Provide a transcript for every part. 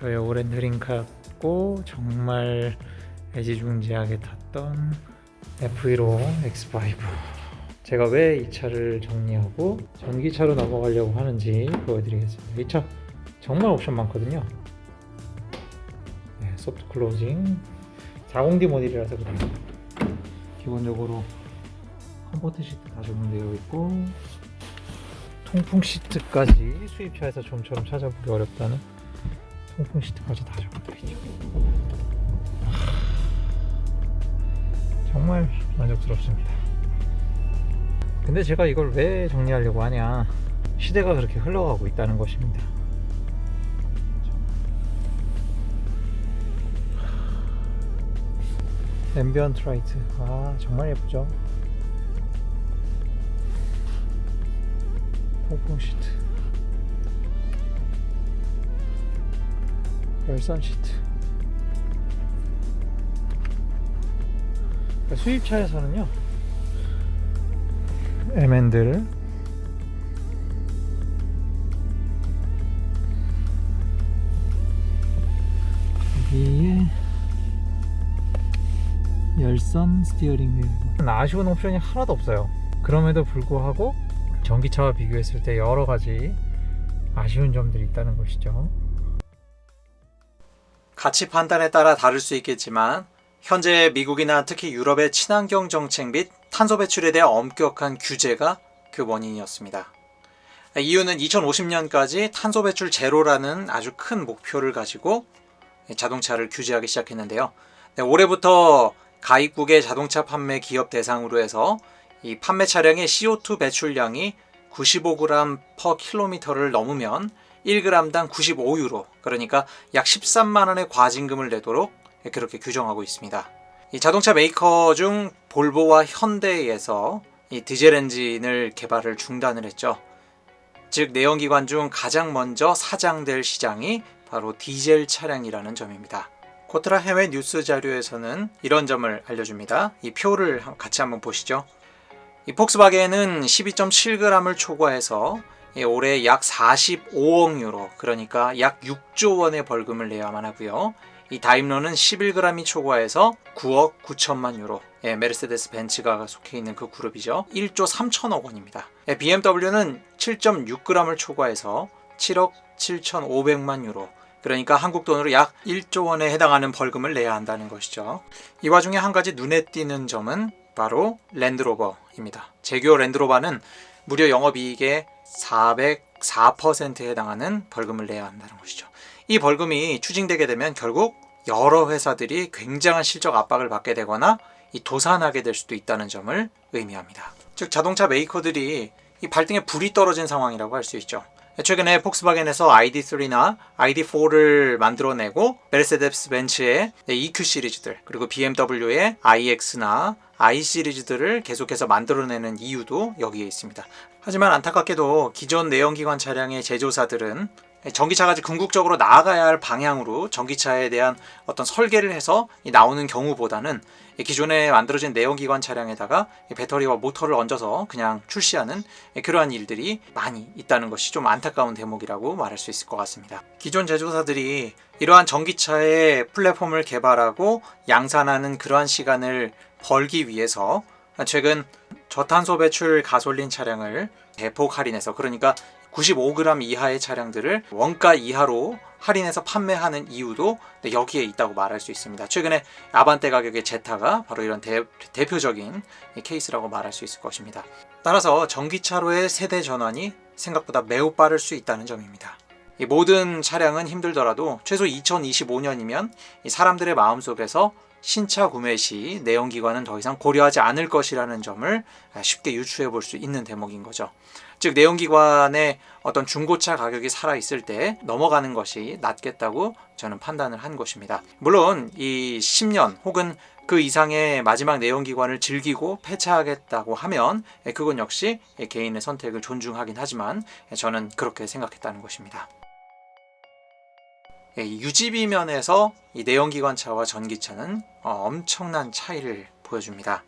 저의 오랜 드림카였고 정말 애지중지하게 탔던 F15 X5. 제가 왜 이 차를 정리하고 전기차로 넘어가려고 하는지 보여드리겠습니다. 이 차 정말 옵션 많거든요. 네, 소프트 클로징 40D 모델이라서 그래요. 기본적으로 컴포트 시트 다 적용되어 있고 통풍 시트까지 수입차에서 좀처럼 찾아보기 어렵다는 통풍 시트까지 다 적용되어 있죠. 정말 만족스럽습니다. 근데 제가 이걸 왜 정리하려고 하냐, 시대가 그렇게 흘러가고 있다는 것입니다. 앰비언트 라이트, 정말 예쁘죠. 통풍 시트, 열선 시트. 수입차에서는요, M&들 여기에 열선 스티어링 휠. 아쉬운 옵션이 하나도 없어요. 그럼에도 불구하고 전기차와 비교했을 때 여러 가지 아쉬운 점들이 있다는 것이죠. 가치 판단에 따라 다를 수 있겠지만 현재 미국이나 특히 유럽의 친환경 정책 및 탄소 배출에 대한 엄격한 규제가 그 원인이었습니다. 이유는 2050년까지 탄소 배출 제로라는 아주 큰 목표를 가지고 자동차를 규제하기 시작했는데요. 올해부터 가입국의 자동차 판매 기업 대상으로 해서 이 판매 차량의 CO2 배출량이 95g per km를 넘으면 1g당 95유로, 그러니까 약 13만 원의 과징금을 내도록 그렇게 규정하고 있습니다. 이 자동차 메이커 중 볼보와 현대에서 이 디젤 엔진을 개발을 중단을 했죠. 즉 내연기관 중 가장 먼저 사장될 시장이 바로 디젤 차량이라는 점입니다. 코트라 해외 뉴스 자료에서는 이런 점을 알려줍니다. 이 표를 같이 한번 보시죠. 이 폭스바겐은 12.7g을 초과해서 올해 약 45억 유로, 그러니까 약 6조 원의 벌금을 내야만 하고요. 이 다임러는 11g이 초과해서 9억 9천만 유로, 메르세데스 벤츠가 속해 있는 그 그룹이죠. 1조 3천억 원입니다. BMW는 7.6g을 초과해서 7억 7,500만 유로, 그러니까 한국 돈으로 약 1조 원에 해당하는 벌금을 내야 한다는 것이죠. 이 와중에 한 가지 눈에 띄는 점은 바로 랜드로버입니다. 제규어 랜드로버는 무려 영업이익의 404%에 해당하는 벌금을 내야 한다는 것이죠. 이 벌금이 추징되게 되면 결국 여러 회사들이 굉장한 실적 압박을 받게 되거나 도산하게 될 수도 있다는 점을 의미합니다. 즉 자동차 메이커들이 이 발등에 불이 떨어진 상황이라고 할 수 있죠. 최근에 폭스바겐에서 ID3나 ID4를 만들어내고 메르세데스 벤츠의 EQ 시리즈들, 그리고 BMW의 iX나 i 시리즈들을 계속해서 만들어내는 이유도 여기에 있습니다. 하지만 안타깝게도 기존 내연기관 차량의 제조사들은 전기차가 궁극적으로 나아가야 할 방향으로 전기차에 대한 어떤 설계를 해서 나오는 경우보다는 기존에 만들어진 내연기관 차량에다가 배터리와 모터를 얹어서 그냥 출시하는 그러한 일들이 많이 있다는 것이 좀 안타까운 대목이라고 말할 수 있을 것 같습니다. 기존 제조사들이 이러한 전기차의 플랫폼을 개발하고 양산하는 그러한 시간을 벌기 위해서 최근 저탄소 배출 가솔린 차량을 대폭 할인해서, 그러니까 95g 이하의 차량들을 원가 이하로 할인해서 판매하는 이유도 여기에 있다고 말할 수 있습니다. 최근에 아반떼 가격의 제타가 바로 이런 대표적인 케이스라고 말할 수 있을 것입니다. 따라서 전기차로의 세대 전환이 생각보다 매우 빠를 수 있다는 점입니다. 이 모든 차량은 힘들더라도 최소 2025년이면 사람들의 마음속에서 신차 구매 시 내연기관은 더 이상 고려하지 않을 것이라는 점을 쉽게 유추해 볼 수 있는 대목인 거죠. 즉 내연기관의 어떤 중고차 가격이 살아있을 때 넘어가는 것이 낫겠다고 저는 판단을 한 것입니다. 물론 이 10년 혹은 그 이상의 마지막 내연기관을 즐기고 폐차하겠다고 하면 그건 역시 개인의 선택을 존중하긴 하지만 저는 그렇게 생각했다는 것입니다. 유지비 면에서 이 내연기관차와 전기차는 엄청난 차이를 보여줍니다.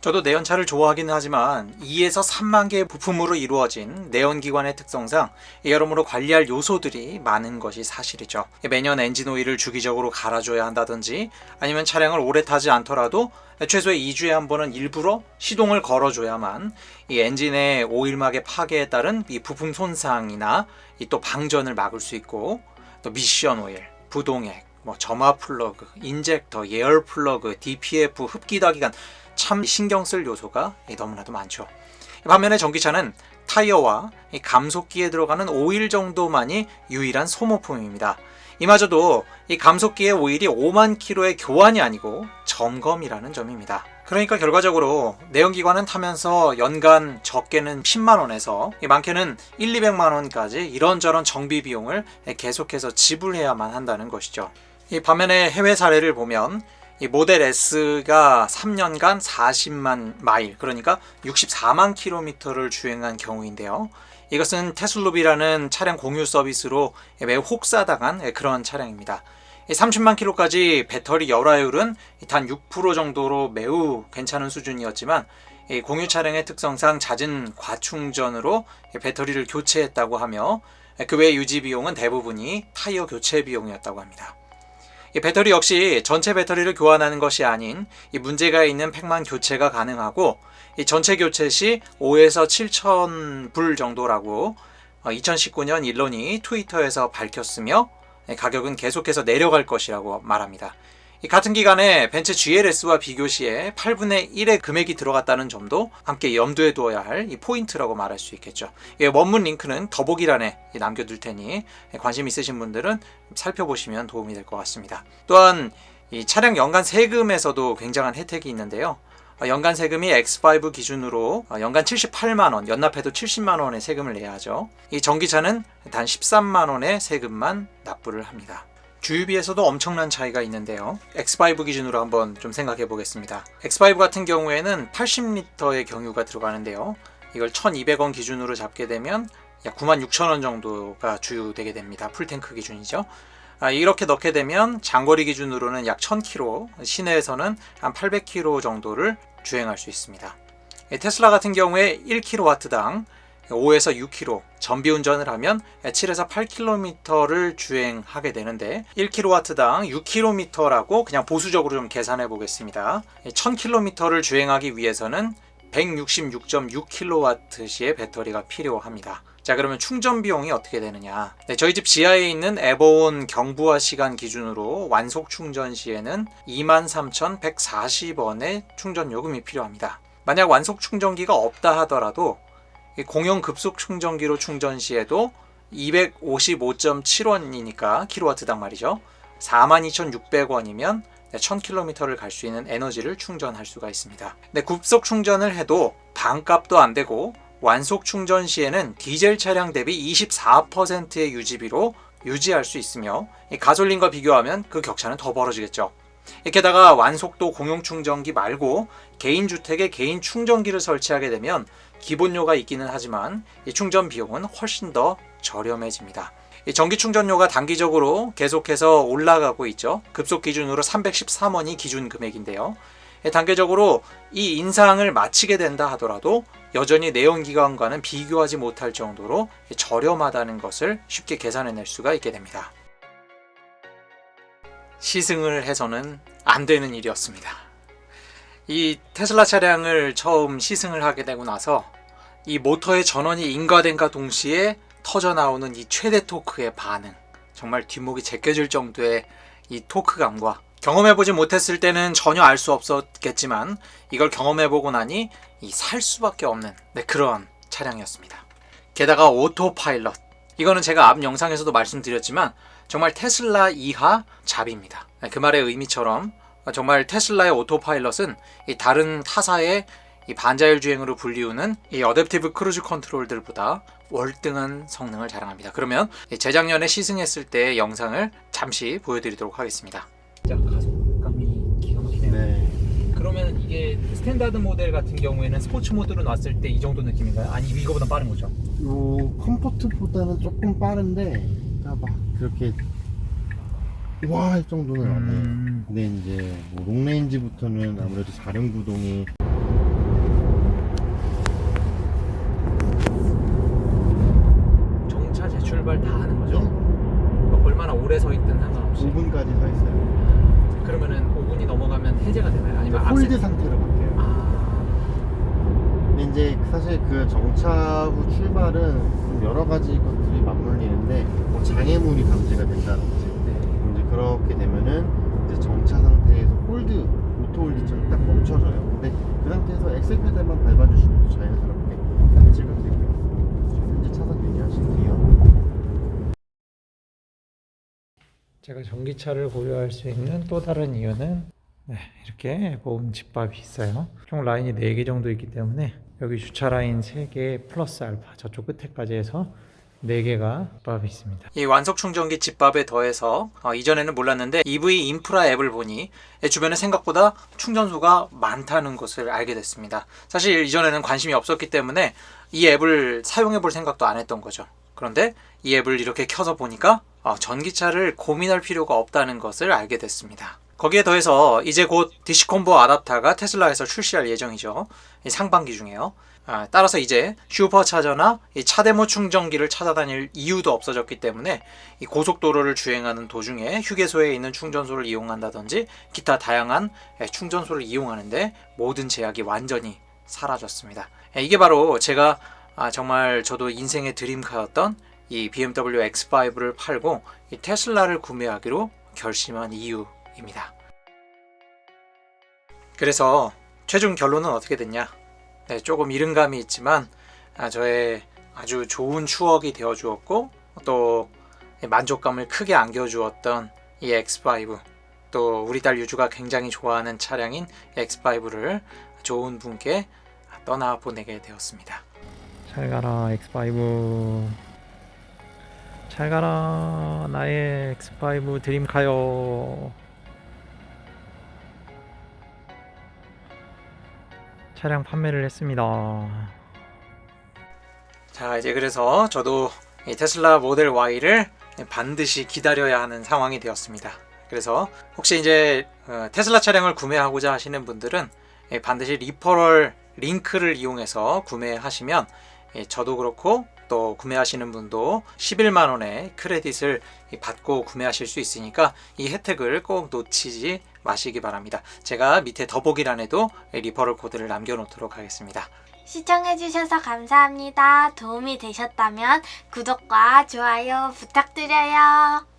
저도 내연차를 좋아하기는 하지만 2에서 3만 개의 부품으로 이루어진 내연기관의 특성상 여러모로 관리할 요소들이 많은 것이 사실이죠. 매년 엔진 오일을 주기적으로 갈아줘야 한다든지 아니면 차량을 오래 타지 않더라도 최소 2주에 한 번은 일부러 시동을 걸어줘야만 이 엔진의 오일막의 파괴에 따른 이 부품 손상이나 이 또 방전을 막을 수 있고, 또 미션 오일, 부동액, 점화 플러그, 인젝터, 예열 플러그, DPF, 흡기다 기관, 참 신경 쓸 요소가 너무나도 많죠. 반면에 전기차는 타이어와 감속기에 들어가는 오일 정도만이 유일한 소모품입니다. 이마저도 이 감속기의 오일이 5만 킬로의 교환이 아니고 점검이라는 점입니다. 그러니까 결과적으로 내연기관은 타면서 연간 적게는 10만 원에서 많게는 1, 200만 원까지 이런저런 정비 비용을 계속해서 지불해야만 한다는 것이죠. 이 반면에 해외 사례를 보면 이 모델 S가 3년간 40만 마일, 그러니까 64만 킬로미터를 주행한 경우인데요. 이것은 테슬롭이라는 차량 공유 서비스로 매우 혹사당한 그런 차량입니다. 30만 킬로까지 배터리 열화율은 단 6% 정도로 매우 괜찮은 수준이었지만 공유 차량의 특성상 잦은 과충전으로 배터리를 교체했다고 하며 그 외 유지 비용은 대부분이 타이어 교체 비용이었다고 합니다. 이 배터리 역시 전체 배터리를 교환하는 것이 아닌 이 문제가 있는 팩만 교체가 가능하고, 이 전체 교체 시 5에서 7천 불 정도라고 2019년 일론이 트위터에서 밝혔으며 가격은 계속해서 내려갈 것이라고 말합니다. 이 같은 기간에 벤츠 GLS와 비교 시에 8분의 1의 금액이 들어갔다는 점도 함께 염두에 두어야 할 이 포인트라고 말할 수 있겠죠. 이 원문 링크는 더보기란에 남겨둘 테니 관심 있으신 분들은 살펴보시면 도움이 될 것 같습니다. 또한 이 차량 연간 세금에서도 굉장한 혜택이 있는데요. 연간 세금이 X5 기준으로 연간 78만 원, 연납해도 70만 원의 세금을 내야 하죠. 이 전기차는 단 13만 원의 세금만 납부를 합니다. 주유비에서도 엄청난 차이가 있는데요. X5 기준으로 한번 좀 생각해 보겠습니다. X5 같은 경우에는 80리터의 경유가 들어가는데요. 이걸 1200원 기준으로 잡게 되면 약 96,000원 정도가 주유되게 됩니다. 풀탱크 기준이죠. 이렇게 넣게 되면 장거리 기준으로는 약 1000km, 시내에서는 한 800km 정도를 주행할 수 있습니다. 테슬라 같은 경우에 1kW당 5에서 6km, 전비운전을 하면 7에서 8km를 주행하게 되는데 1kW당 6km라고 그냥 보수적으로 좀 계산해 보겠습니다. 1000km를 주행하기 위해서는 166.6kWh의 배터리가 필요합니다. 자, 그러면 충전 비용이 어떻게 되느냐? 저희 집 지하에 있는 에버온 경부화 시간 기준으로 완속 충전 시에는 23,140원의 충전 요금이 필요합니다. 만약 완속 충전기가 없다 하더라도 공용 급속 충전기로 충전 시에도 255.7원이니까 킬로와트당 말이죠. 42,600원이면 1000km를 갈 수 있는 에너지를 충전할 수가 있습니다. 근데 급속 충전을 해도 반값도 안 되고 완속 충전 시에는 디젤 차량 대비 24%의 유지비로 유지할 수 있으며 가솔린과 비교하면 그 격차는 더 벌어지겠죠. 게다가 완속도 공용 충전기 말고 개인 주택에 개인 충전기를 설치하게 되면 기본료가 있기는 하지만 이 충전 비용은 훨씬 더 저렴해집니다. 이 전기 충전료가 단기적으로 계속해서 올라가고 있죠. 급속 기준으로 313원이 기준 금액인데요. 단계적으로 이 인상을 마치게 된다 하더라도 여전히 내연기관과는 비교하지 못할 정도로 저렴하다는 것을 쉽게 계산해낼 수가 있게 됩니다. 시승을 해서는 안 되는 일이었습니다. 이 테슬라 차량을 처음 시승을 하게 되고 나서 이 모터의 전원이 인가된과 동시에 터져나오는 이 최대 토크의 반응, 정말 뒷목이 제껴질 정도의 이 토크감과 경험해보지 못했을 때는 전혀 알 수 없었겠지만 이걸 경험해보고 나니 이 살 수밖에 없는 그런 차량이었습니다. 게다가 오토파일럿, 이거는 제가 앞 영상에서도 말씀드렸지만 정말 테슬라 이하 잡입니다. 그 말의 의미처럼 정말 테슬라의 오토파일럿은 이 다른 타사의 이 반자율 주행으로 불리우는 이 어댑티브 크루즈 컨트롤들보다 월등한 성능을 자랑합니다. 그러면 재작년에 시승했을 때의 영상을 잠시 보여드리도록 하겠습니다. 가속감이 기가 막히네요. 네. 그러면 이게 스탠다드 모델 같은 경우에는 스포츠 모드로 놨을 때 이 정도 느낌인가요? 아니 이거보다 빠른 거죠? 요 컴포트보다는 조금 빠른데 막 그렇게 와 할 정도는 아니에요. 근데 이제 뭐 롱레인지부터는 아무래도 4륜 구동이 5분까지 서 있어요. 그러면은 5분이 넘어가면 해제가 되나요? 아니면 홀드 상태로 바뀌어요. 아, 근데 이제 사실 그 정차 후 출발은 좀 여러 가지 것들이 맞물리는데 뭐 장애물이 감지가 된다든지 네. 이제 그렇게 되면은 이제 정차 상태에서 오토 홀드처럼 딱 멈춰져요. 근데 그 상태에서 엑셀 페달만 밟아주시면 또 자연스럽게 감지가 되고요. 현재 차선 유지하실게요. 제가 전기차를 보유할 수 있는 또 다른 이유는 이렇게 모음 집밥이 있어요. 총 라인이 4개 정도 있기 때문에 여기 주차 라인 3개 플러스 알파 저쪽 끝에까지 해서 4개가 집밥이 있습니다. 이 완속 충전기 집밥에 더해서 이전에는 몰랐는데 EV 인프라 앱을 보니 주변에 생각보다 충전소가 많다는 것을 알게 됐습니다. 사실 이전에는 관심이 없었기 때문에 이 앱을 사용해 볼 생각도 안 했던 거죠. 그런데 이 앱을 이렇게 켜서 보니까 전기차를 고민할 필요가 없다는 것을 알게 됐습니다. 거기에 더해서 이제 곧 DC콤보 아답터가 테슬라에서 출시할 예정이죠. 상반기 중에요. 따라서 이제 슈퍼차저나 이 차대모 충전기를 찾아다닐 이유도 없어졌기 때문에 이 고속도로를 주행하는 도중에 휴게소에 있는 충전소를 이용한다든지 기타 다양한 충전소를 이용하는데 모든 제약이 완전히 사라졌습니다. 이게 바로 제가 정말 저도 인생의 드림카였던 이 BMW X5를 팔고 이 테슬라를 구매하기로 결심한 이유입니다. 그래서 최종 결론은 어떻게 됐냐? 조금 이른 감이 있지만 저의 아주 좋은 추억이 되어 주었고 또 만족감을 크게 안겨주었던 이 X5, 또 우리 딸 유주가 굉장히 좋아하는 차량인 X5를 좋은 분께 떠나 보내게 되었습니다. 잘 가라 X5. 잘 가라 나의 X5 드림카요. 차량 판매를 했습니다. 자, 이제 그래서 저도 이 테슬라 모델 Y를 반드시 기다려야 하는 상황이 되었습니다. 그래서 혹시 이제 테슬라 차량을 구매하고자 하시는 분들은 반드시 리퍼럴 링크를 이용해서 구매하시면 저도 그렇고 또 구매하시는 분도 11만 원의 크레딧을 받고 구매하실 수 있으니까 이 혜택을 꼭 놓치지 마시기 바랍니다. 제가 밑에 더보기란에도 리퍼럴 코드를 남겨놓도록 하겠습니다. 시청해주셔서 감사합니다. 도움이 되셨다면 구독과 좋아요 부탁드려요.